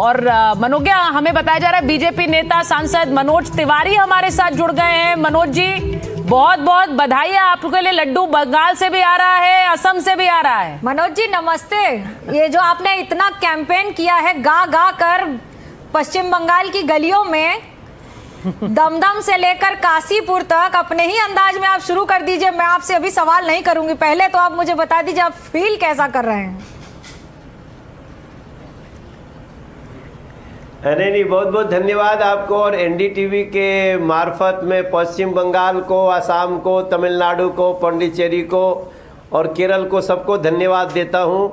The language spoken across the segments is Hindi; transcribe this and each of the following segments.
और मनोज्ञा, हमें बताया जा रहा है बीजेपी नेता सांसद मनोज तिवारी हमारे साथ जुड़ गए हैं। मनोज जी, बहुत बहुत बधाई है आपके लिए। लड्डू बंगाल से भी आ रहा है, असम से भी आ रहा है। मनोज जी नमस्ते। ये जो आपने इतना कैंपेन किया है गा गा कर पश्चिम बंगाल की गलियों में, दमदम से लेकर काशीपुर तक अपने ही अंदाज में आप शुरू कर दीजिए। मैं आपसे अभी सवाल नहीं करूंगी, पहले तो आप मुझे बता दीजिए आप फील कैसा कर रहे हैं। नहीं, बहुत बहुत धन्यवाद आपको और एनडीटीवी के मार्फत में पश्चिम बंगाल को, असम को, तमिलनाडु को, पौंडीचेरी को और केरल को सबको धन्यवाद देता हूं।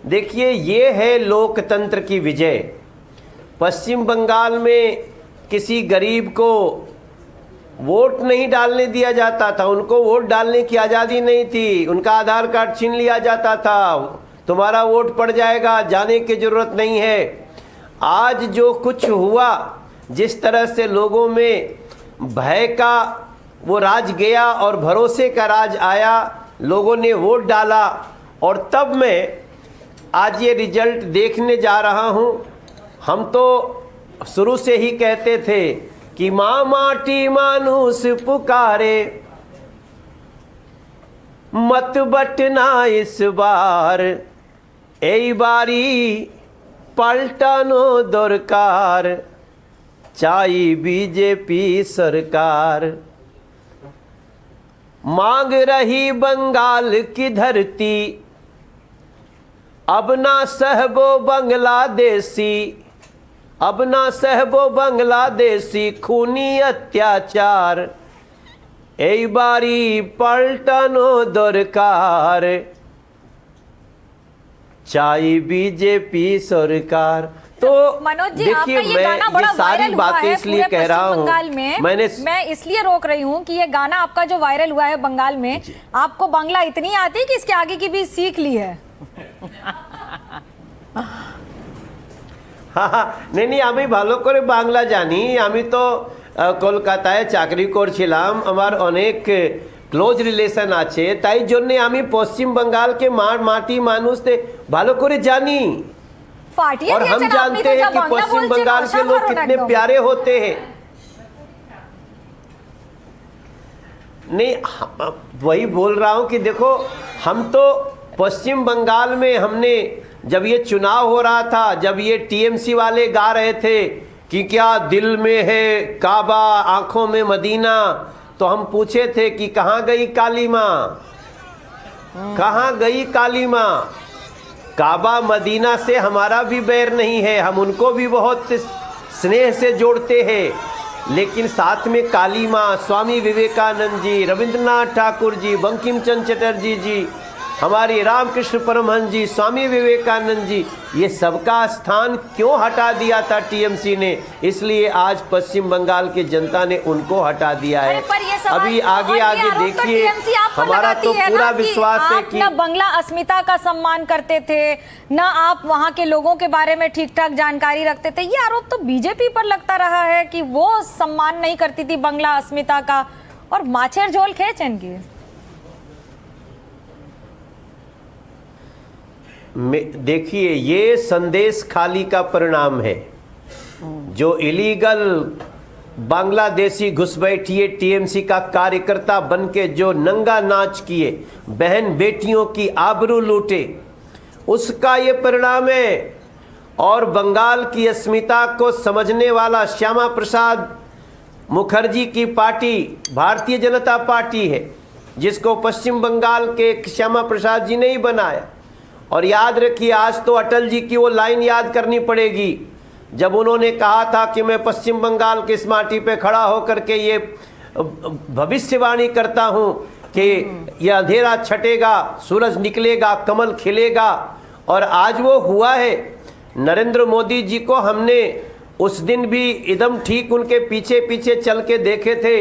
देखिए, ये है लोकतंत्र की विजय। पश्चिम बंगाल में किसी गरीब को वोट नहीं डालने दिया जाता था, उनको वोट डालने की आज़ादी नहीं थी, उनका आधार कार्ड छीन लिया जाता था, तुम्हारा वोट पड़ जाएगा, जाने की ज़रूरत नहीं है। आज जो कुछ हुआ, जिस तरह से लोगों में भय का वो राज गया और भरोसे का राज आया, लोगों ने वोट डाला और तब मैं आज ये रिजल्ट देखने जा रहा हूँ। हम तो शुरू से ही कहते थे कि माँ माटी मानुष पुकारे, मत बटना इस बार, এই বাড়ি পাল্টানো দরকার, চাই बीजेपी सरकार। मांग रही बंगाल की धरती, अब ना सहबो बांग्लादेशी, अब ना सहबो बांग्लादेशी खूनी अत्याचार, এই বাড়ি পাল্টানো দরকার, चाहे बीजेपी सरकार। तो मनोज जी, देखिए, आपका ये गाना बड़ा सारी बातें इसलिए कह रहा हूँ, मैं इसलिए रोक रही हूँ कि ये गाना आपका जो वायरल हुआ है बंगाल में, आपको बांग्ला इतनी आती है कि इसके आगे की भी सीख ली है। नहीं, আমি ভালো করে বাংলা জানি। আমি তো কলকাতায় চাকরি করছিলাম, আমার অনেক ক্লোজ রিলেশন আছে, তাই জন্য আমি পশ্চিম बंगाल के माटी মানুষদের ভালো করে জানি। और हम जानते हैं कि पश्चिम बंगाल के लोग कितने प्यारे होते हैं। नहीं, वही बोल रहा हूं कि देखो, हम तो पश्चिम बंगाल में हमने जब ये चुनाव हो रहा था, जब ये टीएमसी वाले गा रहे थे कि क्या दिल में है काबा, आंखों में मदीना, तो हम पूछे थे कि कहाँ गई काली माँ, कहाँ गई काली माँ। काबा मदीना से हमारा भी बैर नहीं है, हम उनको भी बहुत स्नेह से जोड़ते हैं, लेकिन साथ में काली माँ, स्वामी विवेकानंद जी, रविंद्रनाथ ठाकुर जी, बंकिम चंद्र चटर्जी जी, हमारी रामकृष्ण परमहंस जी, स्वामी विवेकानंद जी, ये सबका स्थान क्यों हटा दिया था टीएमसी ने? इसलिए आज पश्चिम बंगाल की जनता ने उनको हटा दिया है। अभी आगे आगे देखिए, हमारा तो पूरा विश्वास है कि न बंगला अस्मिता का सम्मान करते थे, न आप वहां के लोगों के बारे में ठीक ठाक जानकारी रखते थे। ये आरोप तो बीजेपी पर लगता रहा है कि वो सम्मान नहीं करती थी बंगला अस्मिता का, और माछेर झोल खेच इनकी। देखिए, ये संदेश खाली का परिणाम है। जो इलीगल बांग्लादेशी घुसपैठिए टीएमसी का कार्यकर्ता बनके जो नंगा नाच किए, बहन बेटियों की आबरू लूटे, उसका ये परिणाम है। और बंगाल की अस्मिता को समझने वाला श्यामा प्रसाद मुखर्जी की पार्टी भारतीय जनता पार्टी है, जिसको पश्चिम बंगाल के श्यामा प्रसाद जी ने ही बनाया। और याद रखिए, आज तो अटल जी की वो लाइन याद करनी पड़ेगी, जब उन्होंने कहा था कि मैं पश्चिम बंगाल की इस माटी पे खड़ा होकर के ये भविष्यवाणी करता हूँ कि ये अंधेरा छटेगा, सूरज निकलेगा, कमल खिलेगा। और आज वो हुआ है। नरेंद्र मोदी जी को हमने उस दिन भी एकदम ठीक उनके पीछे पीछे चल के देखे थे,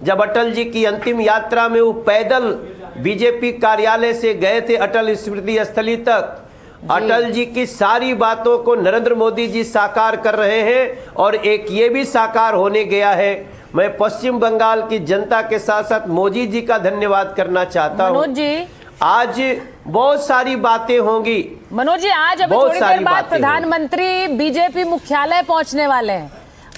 जब अटल जी की अंतिम यात्रा में वो पैदल बीजेपी कार्यालय से गए थे अटल स्मृति स्थली तक। अटल जी की सारी बातों को नरेंद्र मोदी जी साकार कर रहे हैं, और एक ये भी साकार होने गया है। मैं पश्चिम बंगाल की जनता के साथ साथ मोदी जी का धन्यवाद करना चाहता हूँ। जी, आज बहुत सारी बातें होंगी। मनोज जी, आज अभी बहुत थोड़ी देर सारी बाद बातें प्रधानमंत्री बीजेपी मुख्यालय पहुंचने वाले हैं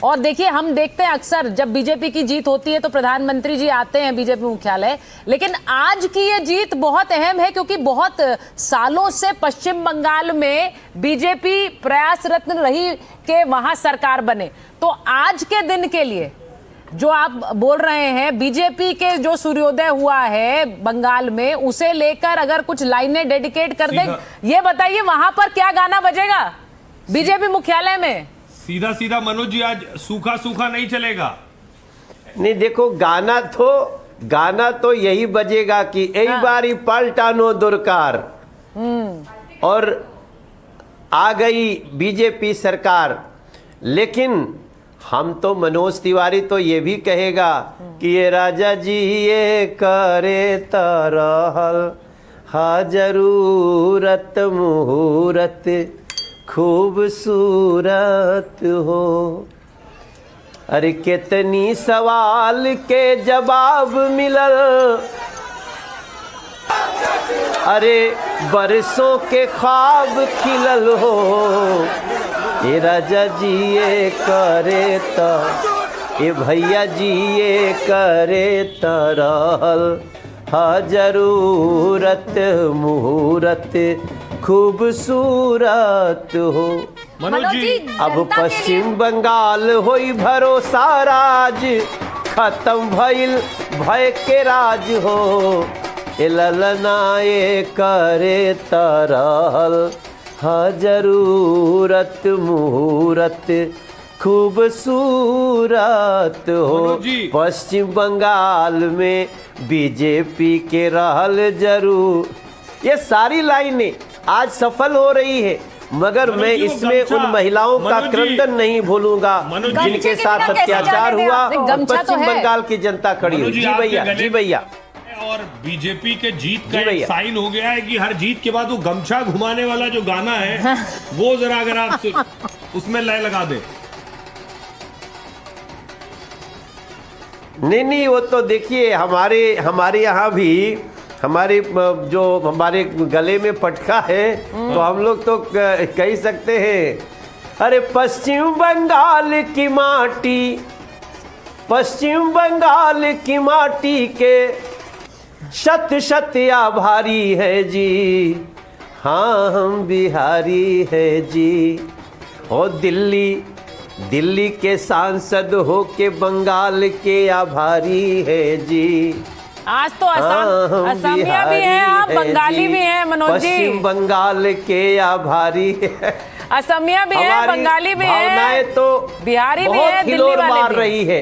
और देखिए, हम देखते हैं अक्सर जब बीजेपी की जीत होती है तो प्रधानमंत्री जी आते हैं बीजेपी मुख्यालय, लेकिन आज की ये जीत बहुत अहम है क्योंकि बहुत सालों से पश्चिम बंगाल में बीजेपी प्रयासरत रही कि वहां सरकार बने। तो आज के दिन के लिए जो आप बोल रहे हैं, बीजेपी के जो सूर्योदय हुआ है बंगाल में, उसे लेकर अगर कुछ लाइनें डेडिकेट कर दें, ये बताइए वहां पर क्या गाना बजेगा बीजेपी मुख्यालय में? सीधा सीधा मनोज जी, आज सूखा सूखा नहीं चलेगा। नहीं, देखो, गाना तो यही बजेगा कि एक बारी पलटानो दुरकार और आ गई बीजेपी सरकार। लेकिन हम तो मनोज तिवारी तो ये भी कहेगा कि ये राजा जी ये करे तरहल हा जरूरत मुहूर्त खूबसूरत हो। अरे कितनी सवाल के जवाब मिलल, अरे बरसों के ख्वाब खिलल हो। ये राजा जी ये करे त, ये भैया जी ये करे तरहल हा जरूरत मुहूर्त खूबसूरत हो। मनोज जी, अब पश्चिम बंगाल होई भरोसा राज, खत्म भइल भय के राज हो। ए ललना ये करे तरहल हा जरूरत मुहूर्त खूबसूरत हो। पश्चिम बंगाल में बीजेपी के रहल जरूर। ये सारी लाइनें आज सफल हो रही है, मगर मैं इसमें उन महिलाओं का क्रंदन नहीं भूलूंगा जिनके साथ अत्याचार हुआ और पश्चिम बंगाल की जनता खड़ी हुई। जी भैया, जी भैया। और बीजेपी के जीत का एक साइन हो गया है कि हर जीत के बाद वो गमछा घुमाने वाला जो गाना है वो जरा अगर आप उसमें लय लगा दे। नहीं, वो तो देखिए, हमारे यहाँ भी हमारे जो हमारे गले में पटका है तो हम लोग तो कह सकते हैं, अरे पश्चिम बंगाल की माटी, पश्चिम बंगाल की माटी के शत शत आभारी है जी। हाँ, हम बिहारी है जी। और दिल्ली के सांसद हो के बंगाल के आभारी है जी। आज तो असमिया भी है, आप बंगाली भी हैं मनोज जी। पश्चिम बंगाल के आभारी है, असमिया भी है, बंगाली भी है, भावनाएं तो बिहारी भी है, दिल्ली वाले मार भी रही है।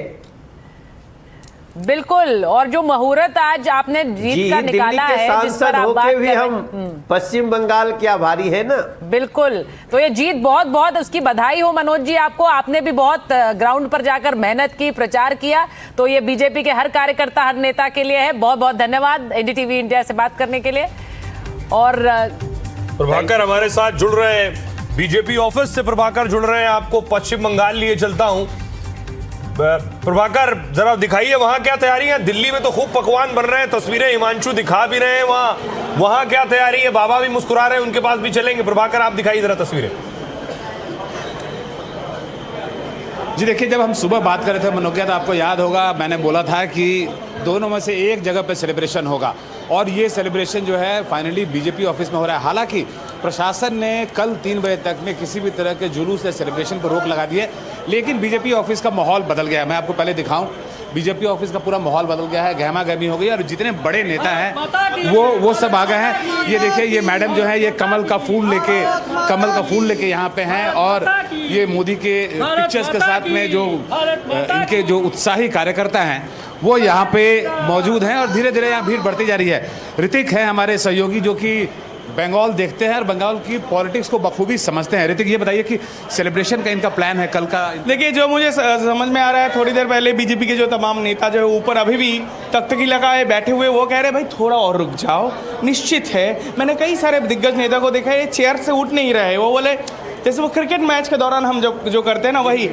बिल्कुल। और जो मुहूर्त आज आपने जीत का निकाला है, जिस पर आप बात भी हम पश्चिम बंगाल के आभारी है ना। बिल्कुल, तो ये जीत बहुत बहुत उसकी बधाई हो मनोज जी आपको। आपने भी बहुत ग्राउंड पर जाकर मेहनत की, प्रचार किया, तो ये बीजेपी के हर कार्यकर्ता, हर नेता के लिए है। बहुत बहुत धन्यवाद एनडीटीवी इंडिया से बात करने के लिए। और प्रभाकर हमारे साथ जुड़ रहे हैं, बीजेपी ऑफिस से प्रभाकर जुड़ रहे हैं। आपको पश्चिम बंगाल लिए चलता हूं। प्रभाकर, जरा दिखाइए वहां क्या तैयारी है। दिल्ली में तो खूब पकवान बन रहे हैं, तस्वीरें हिमांशु दिखा भी रहे हैं। वहां क्या तैयारी है? बाबा भी मुस्कुरा रहे हैं, उनके पास भी चलेंगे। प्रभाकर, आप दिखाइए जरा तस्वीरें। जी देखिए, जब हम सुबह बात कर रहे थे मनोज्ञा, तो आपको याद होगा मैंने बोला था कि दोनों में से एक जगह पे सेलिब्रेशन होगा, और ये सेलिब्रेशन जो है फाइनली बीजेपी ऑफिस में हो रहा है। हालांकि प्रशासन ने कल 3 बजे तक में किसी भी तरह के जुलूस या सेलिब्रेशन पर रोक लगा दी है, लेकिन बीजेपी ऑफिस का माहौल बदल गया है। मैं आपको पहले दिखाऊं, बीजेपी ऑफिस का पूरा माहौल बदल गया है, गहमा गहमी हो गई, और जितने बड़े नेता हैं वो सब आ गए हैं। ये देखिए, ये मैडम जो है ये कमल का फूल लेके यहाँ पे हैं, और ये मोदी के पिक्चर्स के साथ में जो इनके जो उत्साही कार्यकर्ता हैं वो यहाँ पे मौजूद हैं, और धीरे धीरे यहाँ भीड़ बढ़ती जा रही है। ऋतिक है हमारे सहयोगी जो कि बंगाल देखते हैं और बंगाल की पॉलिटिक्स को बखूबी समझते हैं। ऋतिक, ये बताइए कि सेलिब्रेशन का इनका प्लान है कल का? देखिए, जो मुझे समझ में आ रहा है, थोड़ी देर पहले बीजेपी के जो तमाम नेता जो है ऊपर अभी भी तख्तगी लगाए बैठे हुए, वो कह रहे हैं भाई थोड़ा और रुक जाओ, निश्चित है। मैंने कई सारे दिग्गज नेता को देखा है, चेयर से उठ नहीं रहे। वो बोले जैसे वो क्रिकेट मैच के दौरान हम जो करते हैं ना, वही